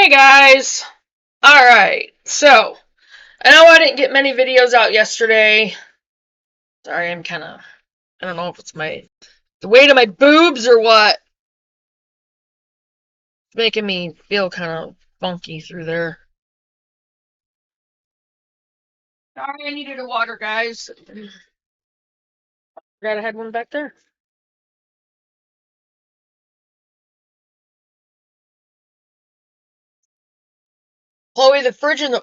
Hey guys! Alright, so, I know I didn't get many videos out yesterday. Sorry, I don't know if it's the weight of my boobs or what. It's making me feel kind of funky through there. Sorry, I needed a water, guys. Forgot I had one back there. Chloe, the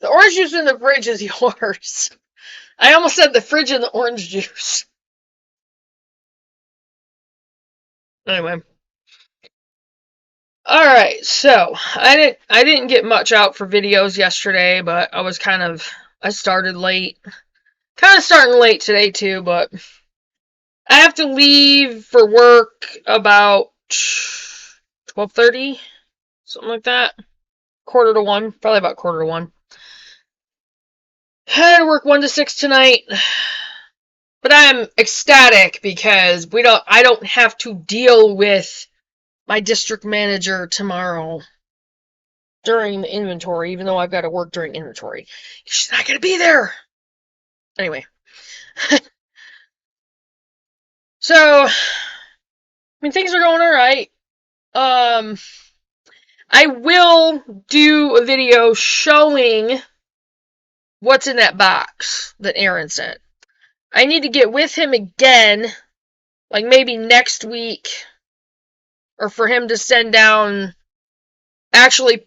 orange juice in the fridge is yours. I almost said the fridge and the orange juice. Anyway. Alright, so I didn't get much out for videos yesterday, but I started late. Kind of starting late today too, but I have to leave for work about 12:30, something like that. Quarter to 1, probably about quarter to 1. I had to work 1 to 6 tonight. But I'm ecstatic because I don't have to deal with my district manager tomorrow during the inventory, even though I've got to work during inventory. She's not going to be there. Anyway. So, I mean, things are going alright. I will do a video showing what's in that box that Aaron sent. I need to get with him again, like maybe next week, or for him to send down actually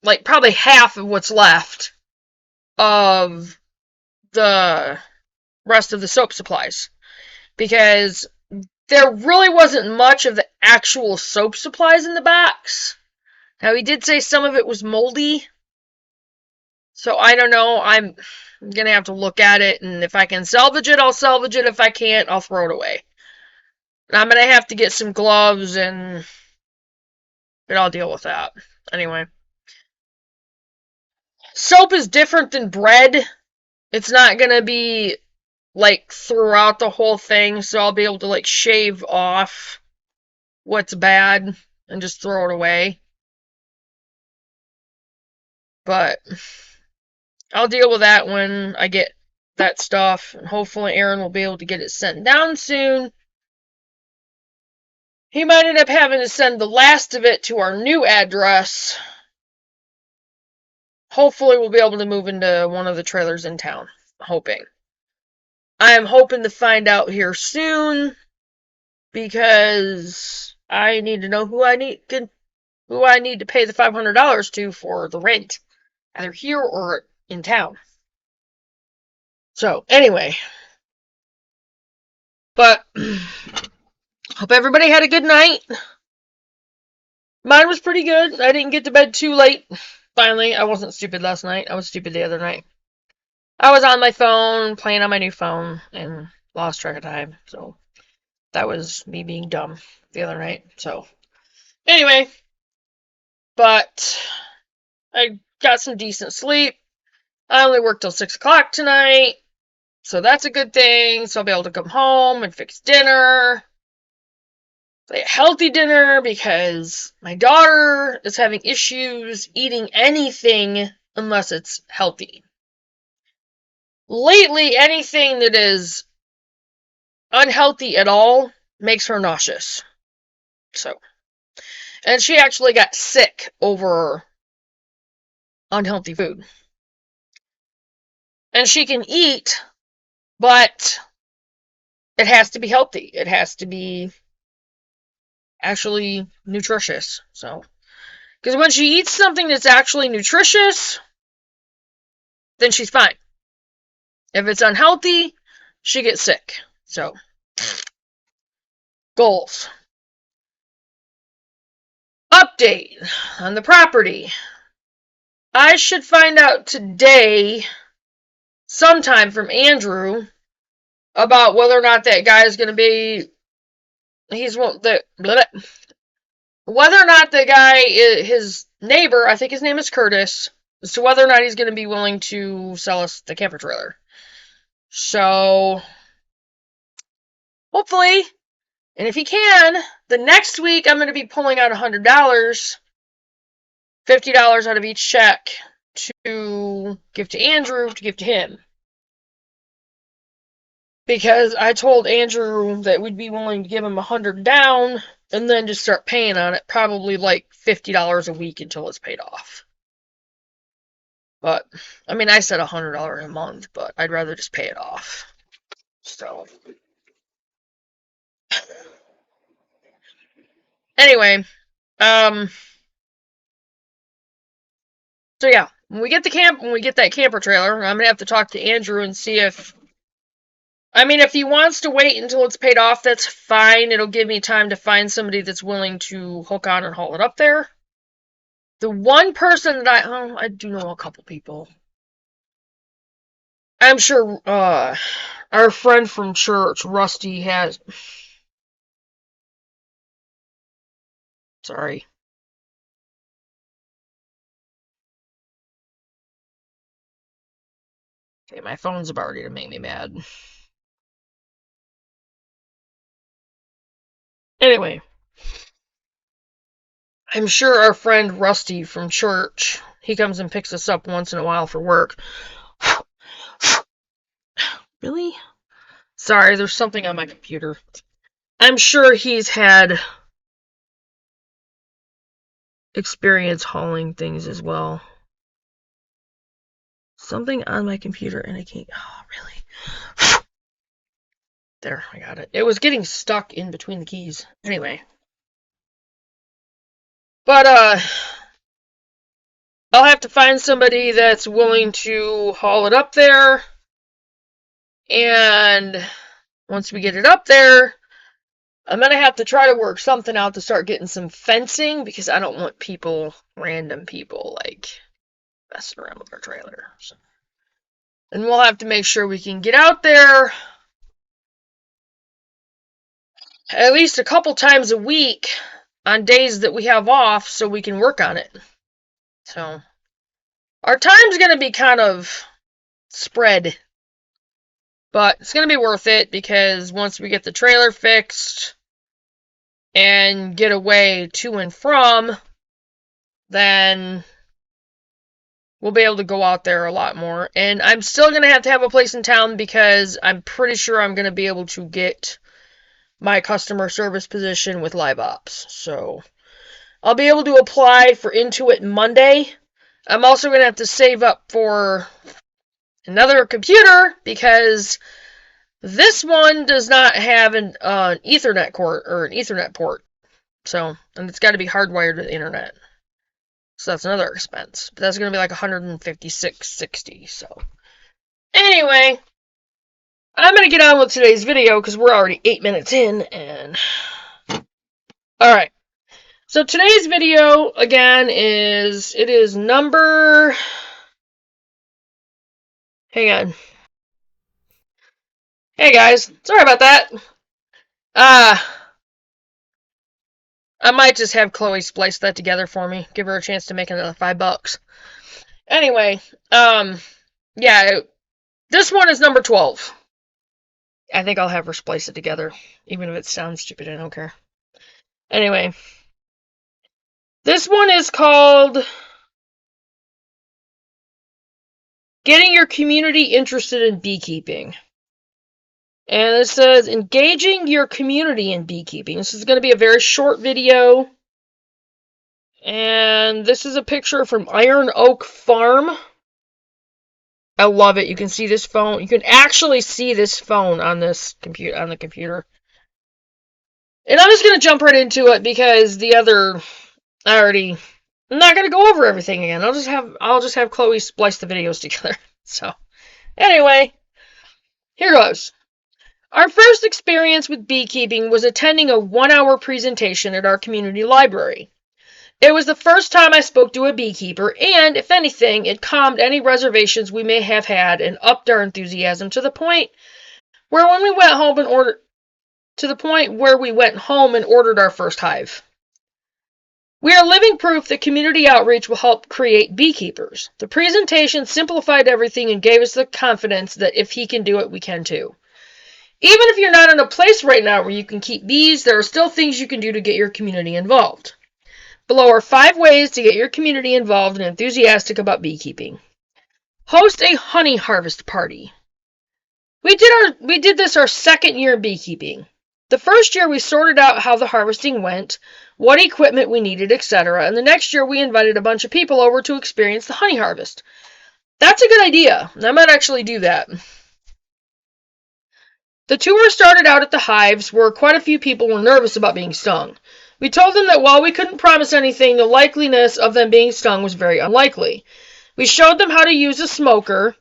like probably half of what's left of the rest of the soap supplies. Because there really wasn't much of the actual soap supplies in the box. Now, he did say some of it was moldy. So, I don't know. I'm going to have to look at it, and if I can salvage it, I'll salvage it. If I can't, I'll throw it away. And I'm going to have to get some gloves, and I'll deal with that. Anyway. Soap is different than bread. It's not going to be, like, throughout the whole thing, so I'll be able to, like, shave off what's bad and just throw it away. But I'll deal with that when I get that stuff, and hopefully Aaron will be able to get it sent down soon. He might end up having to send the last of it to our new address. Hopefully we'll be able to move into one of the trailers in town. Hoping. I'm hoping to find out here soon, because I need to know who I need to pay the $500 to for the rent, either here or in town. So, anyway. But, hope everybody had a good night. Mine was pretty good. I didn't get to bed too late. Finally, I wasn't stupid last night. I was stupid the other night. I was on my phone, playing on my new phone, and lost track of time. So, that was me being dumb the other night. So, anyway. But, I got some decent sleep. I only worked till 6 o'clock tonight. So that's a good thing. So I'll be able to come home and fix dinner. A healthy dinner, because my daughter is having issues eating anything unless it's healthy. Lately, anything that is unhealthy at all makes her nauseous. So, and she actually got sick over unhealthy food. And she can eat, but it has to be healthy. It has to be actually nutritious. So, because when she eats something that's actually nutritious, then she's fine. If it's unhealthy, she gets sick. So, goals. Update on the property. I should find out today, sometime, from Andrew about whether or not that guy is going to be. Whether or not the guy, his neighbor, I think his name is Curtis, as to whether or not he's going to be willing to sell us the camper trailer. So, hopefully, and if he can, the next week I'm going to be pulling out $100 $50 out of each check to give to Andrew to give to him. Because I told Andrew that we'd be willing to give him $100 down and then just start paying on it, probably like $50 a week until it's paid off. But, I mean, I said $100 a month, but I'd rather just pay it off. So, anyway, so yeah, when we get that camper trailer, I'm gonna have to talk to Andrew and see if he wants to wait until it's paid off, that's fine. It'll give me time to find somebody that's willing to hook on and haul it up there. The one person that I do know a couple people. I'm sure our friend from church, Rusty, has. Sorry. Okay, my phone's about ready to make me mad. Anyway, I'm sure our friend Rusty from church, he comes and picks us up once in a while for work. Really? Sorry, there's something on my computer. I'm sure he's had experience hauling things as well. Something on my computer and I can't. Oh, really? There, I got it. It was getting stuck in between the keys. Anyway. But, I'll have to find somebody that's willing to haul it up there. And once we get it up there, I'm going to have to try to work something out to start getting some fencing because I don't want random people, like, messing around with our trailer. So. And we'll have to make sure we can get out there at least a couple times a week on days that we have off so we can work on it. So, our time's going to be kind of spread. But it's going to be worth it because once we get the trailer fixed and get away to and from, then we'll be able to go out there a lot more. And I'm still going to have a place in town because I'm pretty sure I'm going to be able to get my customer service position with Live Ops. So I'll be able to apply for Intuit Monday. I'm also going to have to save up for another computer because this one does not have an Ethernet cord or an Ethernet port. So, and it's got to be hardwired to the internet. So that's another expense. But that's going to be like $156.60. So, anyway, I'm going to get on with today's video because we're already 8 minutes in. And alright. So today's video, again, is number... Hang on. Hey guys, sorry about that. I might just have Chloe splice that together for me. Give her a chance to make another $5. Anyway, yeah, this one is number 12. I think I'll have her splice it together, even if it sounds stupid, I don't care. Anyway, this one is called Getting Your Community Interested in Beekeeping. And it says, engaging your community in beekeeping. This is going to be a very short video. And this is a picture from Iron Oak Farm. I love it. You can see this phone. You can actually see this phone on this computer, on the computer. And I'm just going to jump right into it because I'm not going to go over everything again. I'll just have Chloe splice the videos together. So, anyway, here goes. Our first experience with beekeeping was attending a 1-hour presentation at our community library. It was the first time I spoke to a beekeeper, and, if anything, it calmed any reservations we may have had and upped our enthusiasm to the point where we went home and ordered our first hive. We are living proof that community outreach will help create beekeepers. The presentation simplified everything and gave us the confidence that if he can do it, we can too. Even if you're not in a place right now where you can keep bees, there are still things you can do to get your community involved. Below are 5 ways to get your community involved and enthusiastic about beekeeping. Host a honey harvest party. We did this our second year of beekeeping. The first year we sorted out how the harvesting went, what equipment we needed, etc. And the next year we invited a bunch of people over to experience the honey harvest. That's a good idea. I might actually do that. The tour started out at the hives where quite a few people were nervous about being stung. We told them that while we couldn't promise anything, the likeliness of them being stung was very unlikely. We showed them how to use a smoker,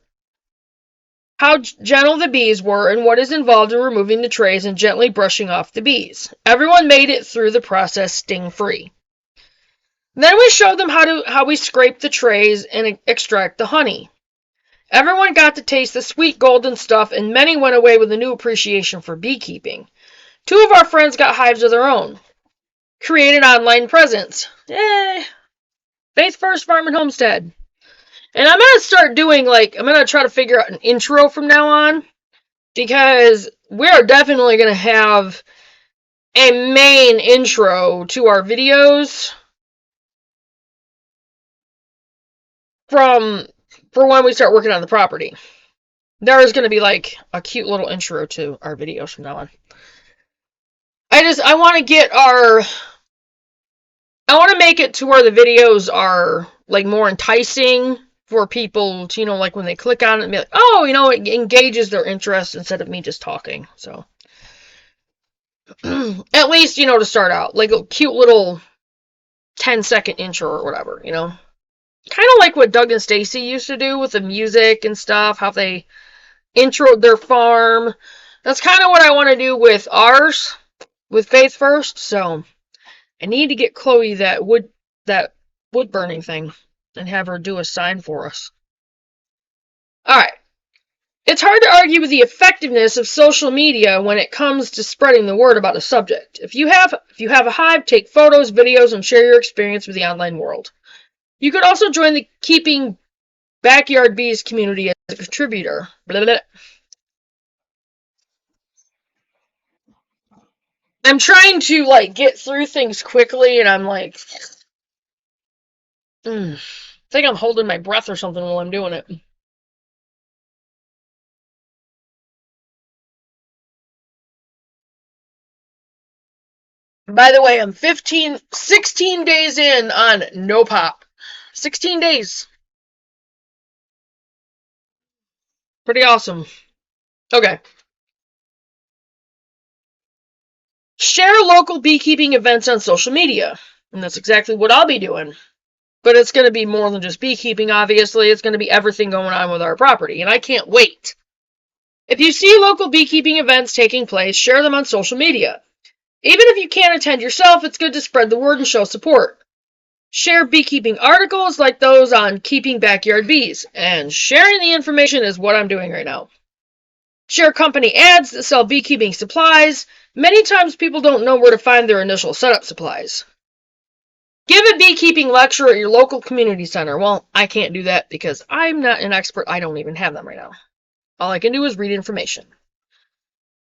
how gentle the bees were, and what is involved in removing the trays and gently brushing off the bees. Everyone made it through the process sting-free. Then we showed them how we scrape the trays and extract the honey. Everyone got to taste the sweet golden stuff, and many went away with a new appreciation for beekeeping. 2 of our friends got hives of their own. Created online presence. Yay! Faith First Farm and Homestead. And I'm going to start doing, I'm going to try to figure out an intro from now on, because we are definitely going to have a main intro to our videos for when we start working on the property. There is going to be, a cute little intro to our videos from now on. I want to make it to where the videos are, more enticing for people to, when they click on it and be like, oh, it engages their interest instead of me just talking. So, at least, to start out, a cute little 10-second intro or whatever, Kind of like what Doug and Stacy used to do with the music and stuff, how they introed their farm. That's kind of what I want to do with ours, with Faith First. So, I need to get Chloe that wood burning thing and have her do a sign for us. Alright. It's hard to argue with the effectiveness of social media when it comes to spreading the word about a subject. If you have a hive, take photos, videos, and share your experience with the online world. You could also join the Keeping Backyard Bees community as a contributor. Blah, blah, blah. I'm trying to, get through things quickly, and I'm I think I'm holding my breath or something while I'm doing it. By the way, I'm 16 days in on no pop. 16 days. Pretty awesome. Okay. Share local beekeeping events on social media. And that's exactly what I'll be doing. But it's going to be more than just beekeeping, obviously. It's going to be everything going on with our property. And I can't wait. If you see local beekeeping events taking place, share them on social media. Even if you can't attend yourself, it's good to spread the word and show support. Share beekeeping articles like those on keeping backyard bees. And sharing the information is what I'm doing right now. Share company ads that sell beekeeping supplies. Many times people don't know where to find their initial setup supplies. Give a beekeeping lecture at your local community center. Well, I can't do that because I'm not an expert. I don't even have them right now. All I can do is read information.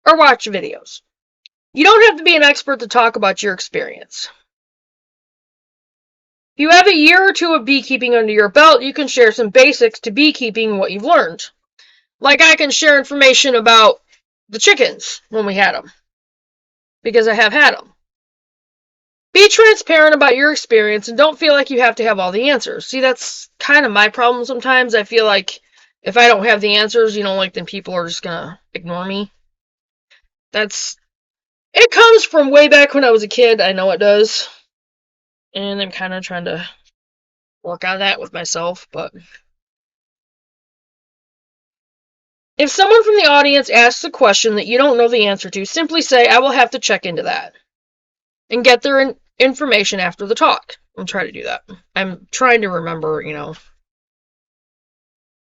Or watch videos. You don't have to be an expert to talk about your experience. If you have a year or two of beekeeping under your belt, you can share some basics to beekeeping and what you've learned. Like I can share information about the chickens when we had them. Because I have had them. Be transparent about your experience and don't feel like you have to have all the answers. See, that's kind of my problem sometimes. I feel like if I don't have the answers, then people are just gonna ignore me. It comes from way back when I was a kid. I know it does. And I'm kind of trying to work on that with myself, but if someone from the audience asks a question that you don't know the answer to, simply say, I will have to check into that. And get their information after the talk. I'll try to do that. I'm trying to remember,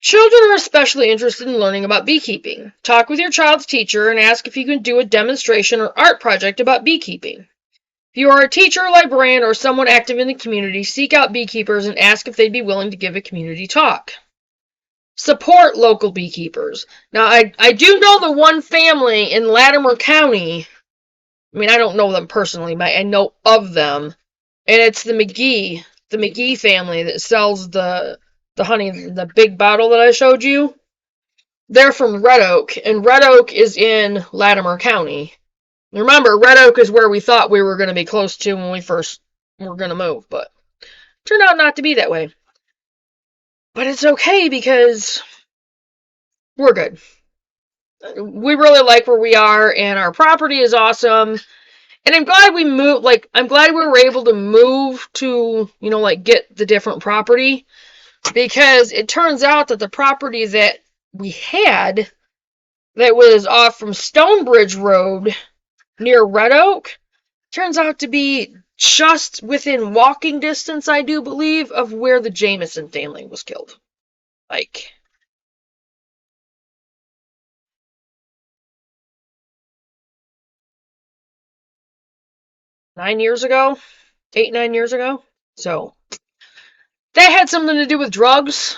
Children are especially interested in learning about beekeeping. Talk with your child's teacher and ask if you can do a demonstration or art project about beekeeping. If you are a teacher, librarian, or someone active in the community, seek out beekeepers and ask if they'd be willing to give a community talk. Support local beekeepers. Now, I do know the one family in Latimer County. I mean, I don't know them personally, but I know of them And it's the McGee family that sells the honey, the big bottle that I showed you. They're from Red Oak, and Red Oak is in Latimer County. Remember, Red Oak is where we thought we were going to be close to when we first were going to move, but turned out not to be that way. But it's okay because we're good. We really like where we are, and our property is awesome. And I'm glad we moved, like, I'm glad we were able to move to, you know, like, get the different property. Because it turns out that the property that we had that was off from Stonebridge Road near Red Oak turns out to be just within walking distance, I do believe, of where the Jameson family was killed. Like, 9 years ago, 8, 9 years ago. So, that had something to do with drugs.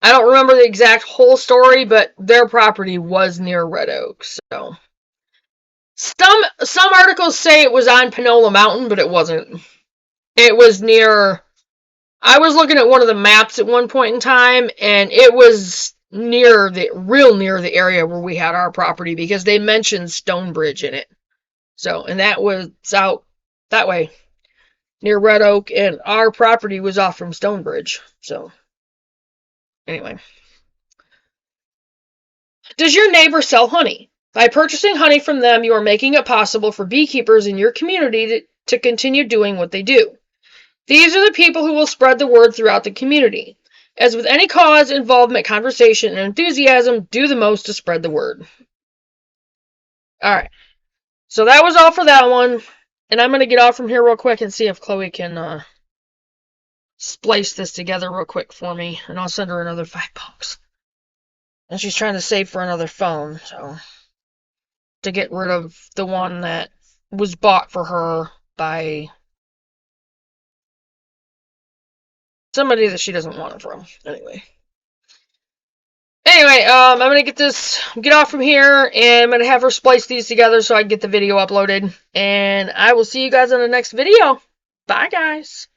I don't remember the exact whole story, but their property was near Red Oak. So, some articles say it was on Panola Mountain, but it wasn't. It was near. I was looking at one of the maps at one point in time, and it was near the area where we had our property because they mentioned Stonebridge in it. So, and that was out that way near Red Oak, and our property was off from Stonebridge. So, anyway. Does your neighbor sell honey? By purchasing honey from them, you are making it possible for beekeepers in your community to continue doing what they do. These are the people who will spread the word throughout the community. As with any cause, involvement, conversation, and enthusiasm, do the most to spread the word. Alright, so that was all for that one. And I'm going to get off from here real quick and see if Chloe can splice this together real quick for me. And I'll send her another $5. And she's trying to save for another phone, so to get rid of the one that was bought for her by somebody that she doesn't want it from. Anyway, I'm gonna get off from here, and I'm gonna have her splice these together so I can get the video uploaded. And I will see you guys in the next video. Bye, guys.